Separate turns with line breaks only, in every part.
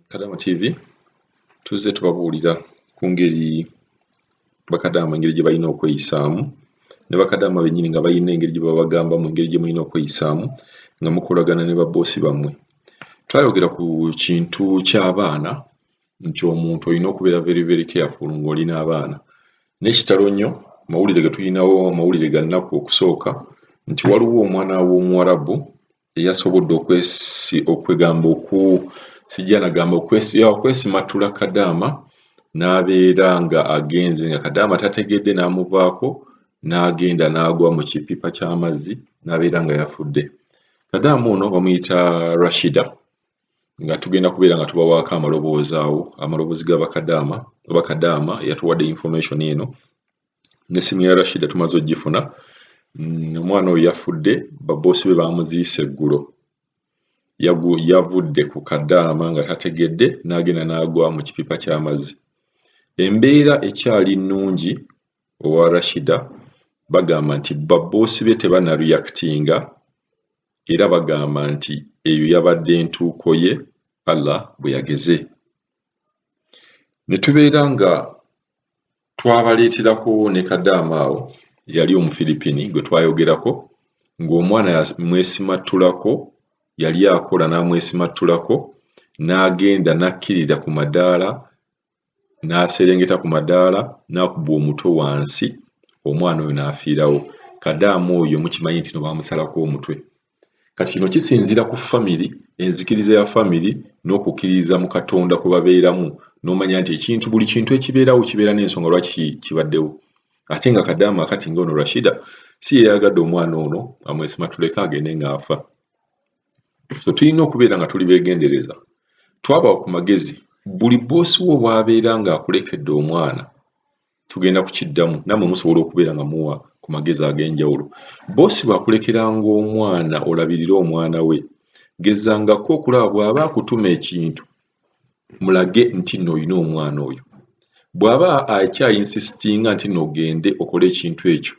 Kadama TV tuzze tubabuulira ku ngeri bakadaama engeri gye balina okweyisaamu ne bakadaama bennyini nga balina engeri gye babagambamu engeri gye mulina okweyisaamu nga mukolagana ne babboosi bammwe. Twayogera ku kintu ky'abaana nti omuntu olina okubeera very careful ng'olina abaana. N'ekitalo nnyo mawulire ge tulinawo mawulire ga nnaku okusooka nti waliwo omwana w'Omuwarabu eyasobodde okwesimattula Kadaama n'abeera nga agenze nga Kadaama tategedde n'amuvaako n'agenda n'agwa mu kipipa ky'amazzi n'abeera nga yafudde. Kadaama ono bamuyita Rashida nga tugenda kubeera nga tubawaako amaloboozi awo amaloboozi ga bakadaama oba Kadaama yatuwadde information eno n'essimu ya Rashida tumaze oggifuna. Omwana oyo yafudde babboosi be baamuziise eggulo. Yavudde ku Kadaama nga tategedde n'agenda n'agwa mu kipipa ky'amazzi. Embeera ekyali nnungi owa Rashida bagamba nti babboosi be tebana reactinga era bagamba nti eyo yabadde entuuko ye Allah bwe yageze. Ne tubeera nga twabaleeterako ne Kadaama awo yali Omufiripini gwe twayogerako ng'omwana yamwesimattulako yali akola n'amwesimattulako n'agenda n'akkirira ku madaala n'aserengeta ku madaala n'akuba omutwe wansi omwana oyo n'afiirawo. Kadaama oyo mukimanyi nti no baamusalako omutwe. Kati kino kisinziira ku famire enzikiriza ya famire n'okukkiriza mu Katonda kwe babeeramu n'omanya nti buli kintu ekibeerawo kibeera n'ensonga lwaki kibaddewo. Ate nga Kadaama kati ng'ono Rashida si yeeyagadde omwana ono amwesimattuleko agende ng'afa. So tulina okubeera nga tuli beegendereza. Twaba ku magezi buli bboosi wo bw'abeera ng'akulekedde omwana tugenda kukiddamu nammwe musobola okubeera nga muwa ku magezi ag'enjawulo. Bboosi bw'akulekeranga omwana olabirire omwana we gezzangako okulaba bw'aba akutuma ekintu mulage nti nno olina omwana oyo. Bw'aba akyayinsisitinga nti nno ogende okole ekintu ekyo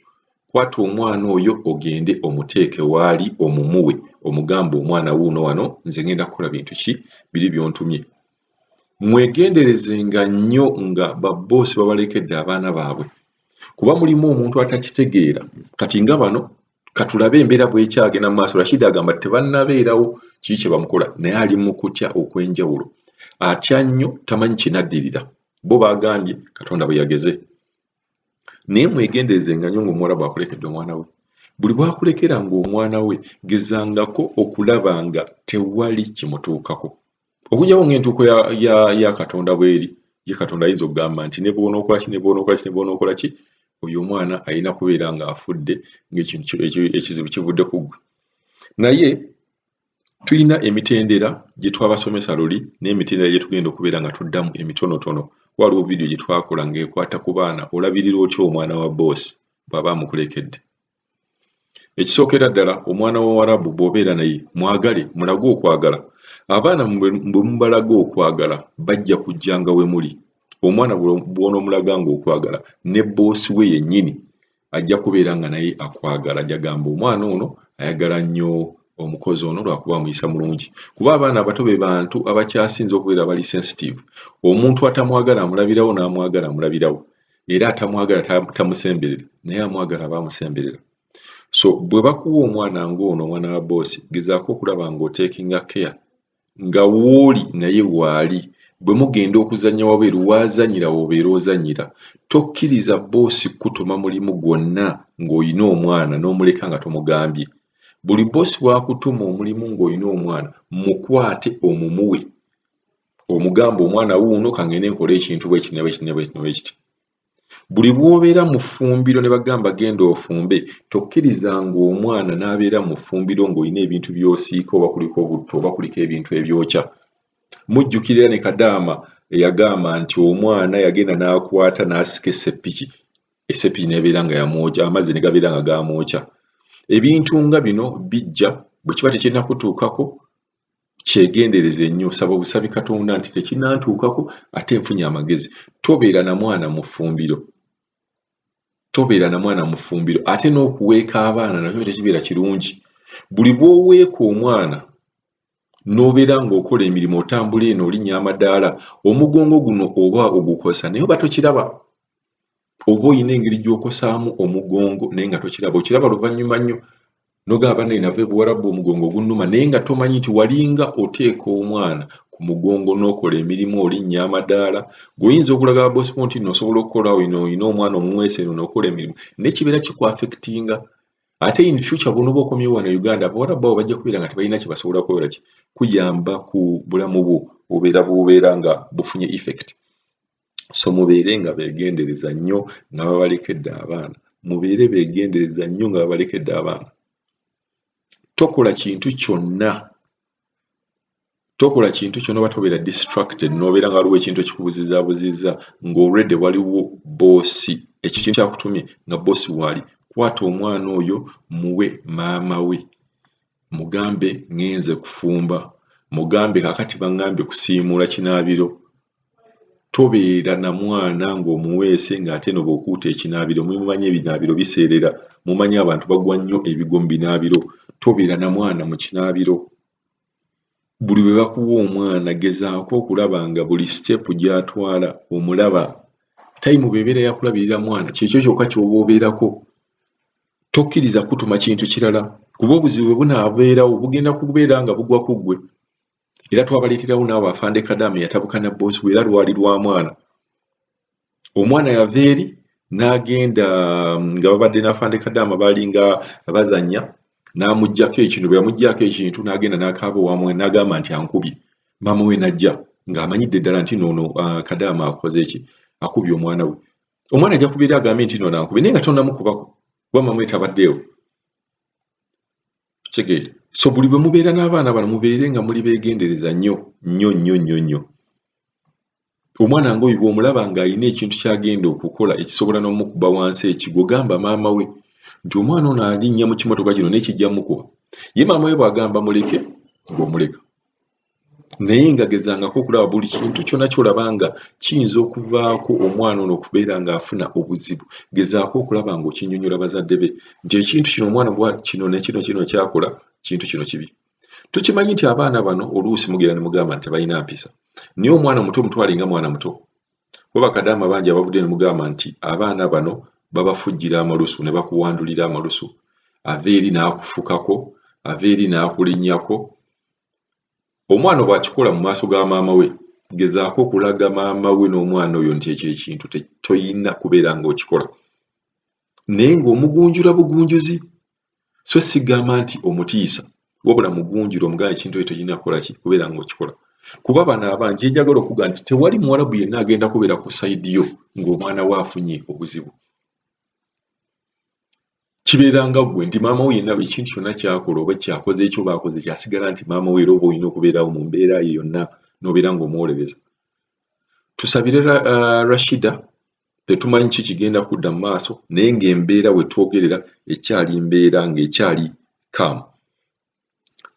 kwata omwana oyo ogende omuteeke waali omumuwe omugamba omwana wuuno wano nze ngenda kukola bintu ki biri by'ontumye. Mwegenderezenga nnyo nga babboosi babalekedde abaana baabwe kuba mulimu omuntu atakitegeera. Kati nga bano katulabe embeera bw'ekyagenda mu maaso. Rashid agamba tebannabeerawo kiki kye bamukola naye ali mu kutya okw'enjawulo. Atya nnyo tamanyi kinaddirira. Bo baagambye Katonda bwe yageze. Naye mwegenderezenga nnyo ng'omuwala bw'akulekedde omwana we. Buli bw'akulekera ng'omwana we gezzangako okulaba nga tewali kimutuukako. Okugyawo ng'entuuko ya Katonda bw'eri ye Katonda ayinza okugamba nti ne bw'onookola ki oyo omwana alina kubeera ng'afudde ng'ekintu ekizibu kivudde ku ggwe. Naye tulina emitendera gye twabasomesa luli n'emitendera gye tugenda okubeera nga tuddamu emitonotono. Waliwo vidiyo gye twakola ng'ekwata ku baana olabirira otya omwana wa bboosi bw'aba amukulekedde. Ekisookera ddala omwana w'Omuwarabu bw'obeera naye mwagale mulage okwagala. Abaana bwe mubalaga okwagala bajja kujjanga we muli. Omwana bw'onoomulaga ng'okwagala ne bboosi we yennyini ajja kubeera nga naye akwagala. Ajja gamba omwana ono ayagala nnyo omukozi ono lwakuba amuyisa mulungi. Kuba abaana abato be bantu abakyasinze okubeera bali sensitive. Omuntu atamwagala amulabirawo n'amwagala amulabirawo era atamwagala tamusemberera naye amwagala aba amusemberera. So bwe bakuwa omwana ng'ono omwana wa bboosi gezaako okulaba ng'oteekinga care nga w'oli naye waali. Bwe mugenda okuzannya wabweru wazannyira w'obeera ozannyira. Tokkiriza bboosi kutuma mulimu gwonna ng'olina omwana n'omuleka nga tomugambye. Buli bboosi bw'akutuma omulimu ng'olina omwana mukwate omumuwe omugamba omwana wuuno kangende nkole ekintu bwekiti. Buli bw'obeera mu ffumbiro ne bagamba genda ofumbe tokkirizanga omwana n'abeera mu ffumbiro ng'olina ebintu by'osiika oba kuliko obutto oba kuliko ebintu ebyokya. Mujjukira ne Kadaama eyagamba nti omwana yagenda n'akwata n'asika essepiki n'ebeera nga yamwokya amazzi ne gabeera nga gaamwokya. Ebintu nga bino bijja bwe kiba tekinnakutuukako kyegendereze nnyo. Saba busabi Katonda nti tekinnantuukako ate nfunye amagezi. Tobeera na mwana mu ffumbiro. Ate n'okuweeka abaana nakyo tekibeera kirungi. Buli bw'oweeka omwana n'obeera ng'okola emirimu otambula eno olinnya amadaala omugongo guno oba ogukosa naye oba tokiraba oba oyina engeri gy'okosaamu omugongo naye nga tokiraba okiraba luvannyuma nnyo n'ogamba bannange nava ebuwarabu omugongo gunnuma naye nga tomanyi nti walinga oteeka omwana ku mugongo n'okola emirimu olinnya amadaala gweoyinza okulaga ababoosi bo nti nno osobola okukola oyina omwana omuweese eno n'okola emirimu naye kibeera kikwafekitinga ate in future bw'onooba okomyewo wano Uganda abawarabu abo bajja kubeera nga tebalina kye basobola kukola ki kuyamba ku bulamu bwo bubeera nga bufunye effect. So mubeere nga beegendereza nnyo nga babalekedde abaana mubeere beegendereza nnyo nga babalekedde abaana tokola kintu kyonna oba tobeera distracted n'obeera nga waliwo ekintu ekikubuzizaabuziza ng'already waliwo boosi ekintu kyakutumye nga boosi waali kwata omwana oyo muwe maama we mugambe ngenze kufumba mugambe kakati baŋŋambye kusiimuula kinaabiro tobeera na mwana ng'omuweese ng'ate no bw'okuuta ekinaabiro mumanyi ebinaabiro biseerera mumanyi abantu bagwa nnyo ebigo mu binaabiro tobeera na mwana mu kinaabiro buli bwe bakuwa omwana gezaako okulaba nga buli step gy'atwala omulaba tayimu bw'ebeera yakulabirira mwana kyekyo kyokka ky'oba obeerako tokkiriza kutuma kintu kirala kuba obuzibu bwe bunaabeerawo bugenda kubeera nga bugwa ku ggwe era twabaleeterawo naawe afande Kadaama yatabuka na boosi we era lwali lwa mwana omwana yava eri n'agenda nga babadde n'afande Kadaama baalinga bazannya n'amuggyako ekintu bwe yamuggyako ekintu n'agenda n'akaaba owamwe n'agamba nti ankubye maama we n'ajja ng'amanyidde ddala nti noono Kadaama akoze eki akubye omwana we omwana ajja kubeera agambe nti noono ankubye naye nga tonnamukubako kuba maama we tabaddeewo kitegeera so buli bwe mubeera n'abaana bano mubeere nga muli beegendereza nnyo omwana ng'oyo bw'omulaba ng'alina ekintu ky'agenda okukola ekisobola n'omukuba wansi ekigo gamba maama we nti omwana ono alinnya mu kimotoka kino n'ekijja mukuba ye maama we bw'agamba muleke ng'omuleka naye nga gezangako okulaba buli kintu kyonna ky'olaba nga kiyinza okuvaako omwana ono okubeera ng'afuna obuzibu gezaako okulaba ng'okinnyonnyola bazadde be nti ekintu kino omwana bwa kino ne kino kyakola kintu kino kibi tukimanyi nti abaana bano oluusi mugenda ne mugamba nti tebalina mpisa naye omwana omuto mutwale nga mwana muto kuba Kadaama bangi abavudde ne mugamba nti abaana bano babafujjira amalusu ne bakuwandulira amalusu ava eri n'akufukako ava eri n'akulinnyako omwana bw'akikola mu maaso ga maama we gezaako okulaga maama we n'omwana oyo nti ekyo ekintu toyina kubeera ng'okikola naye ng'omugunjula bugunjuzi so sigamba nti omutiisa wabula mugunjula omugamba ekintu ekyo toyina kukola ki kubeera ng'okikola kuba bano abangi njagala okuga nti tewali muwarabu yenna agenda kubeera ku sayidi yo ng'omwana we afunye obuzibu kibeera nga ggwe nti maama we yenna ekintu kyonna kyakola oba kyakoze ekyo baakoze kyasigala nti maama we era oba olina okubeerawo mu mbeera ye yonna n'obeera ng'omuwolebeza tusabire Rashida tetumanyi ki kigenda kudda mu maaso naye ng'embeera we twogerera ekyali mbeera ng'ekyali kaamu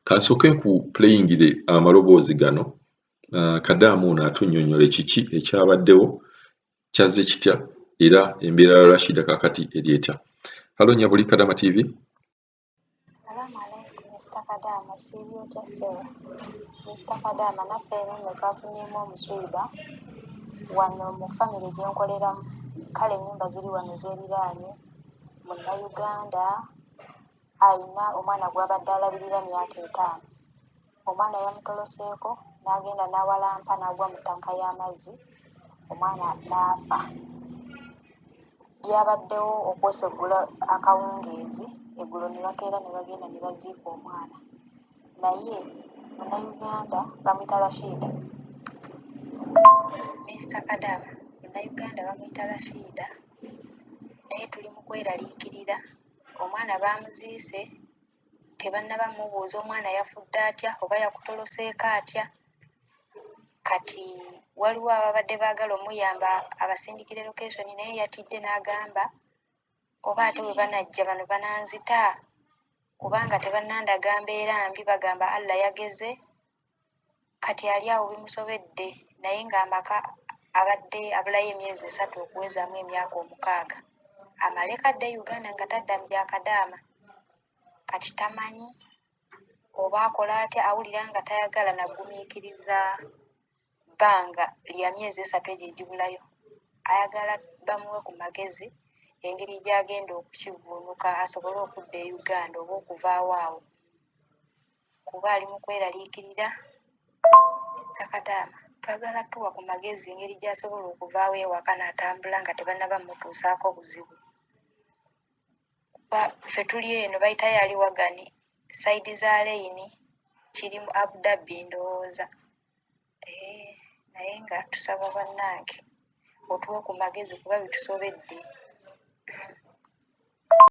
kansooke nkupuleyingire amaloboozi gano Kadaama ono atunnyonnyola kiki ekyabaddewo kyazze kitya era embeera ya Rashida kaakati eri etya. Halo Nyabuli Kadaama TV.
Salamu alaikum Mr. Kadaama, siibyo otya ssebo? Mr. Kadaama naffe eno nno twafunyeemu omusuuba wano mu famire gye nkoleramu kale ennyumba ziri wano zeeriraanye Munnayuganda ayina omwana gw'abadde alabirira myaka 5 omwana yamutoloseeko n'agenda n'awalampa n'agwa mu ttanka y'amazzi omwana n'afa byabaddewo okweseggula akawungeezi eggulo ne bakeera ne bagenda ne baziika omwana naye Munnayuganda bamuyita Rashida Mr. Kadaama Munnayuganda bamuyita Rashida naye tuli mu kweraliikirira omwana baamuziise tebannaba mubuuza omwana yafudde atya oba yakutoloseeko atya kati waliwo ababadde baagala omuyamba abasindikire location naye yatidde n'agamba oba ate bwe banajja bano bananzita kubanga tebannandaga mbeera mbi bagamba Allah yageze kati ali awo bimusobedde naye ng'amaka abadde abulayo emyezi 3 okuwezaamu emyaka 6 amaleka adde Uganda nga tadda mu bya Kadaama kati tamanyi oba akola atya awulira nga tayagala nagumiikiriza bbanga lya myezi 3 egyo egibulayo ayagala bamuwe ku magezi engeri gy'agenda okukivuunuka asobole okudda e Uganda oba okuvaawo awo kuba ali mu kweraliikirira Kadaama twagala tuwa ku magezi engeri gy'asobola okuvaawo ewaka n'atambula nga tebannaba mutuusaako buzibu ffe tuli eno bayitayo ali wagani sayidi za leyini kiri mu Abu Dhabi ndowooza naye nga tusaba bannange otuwe ku magezi kuba bitusobedde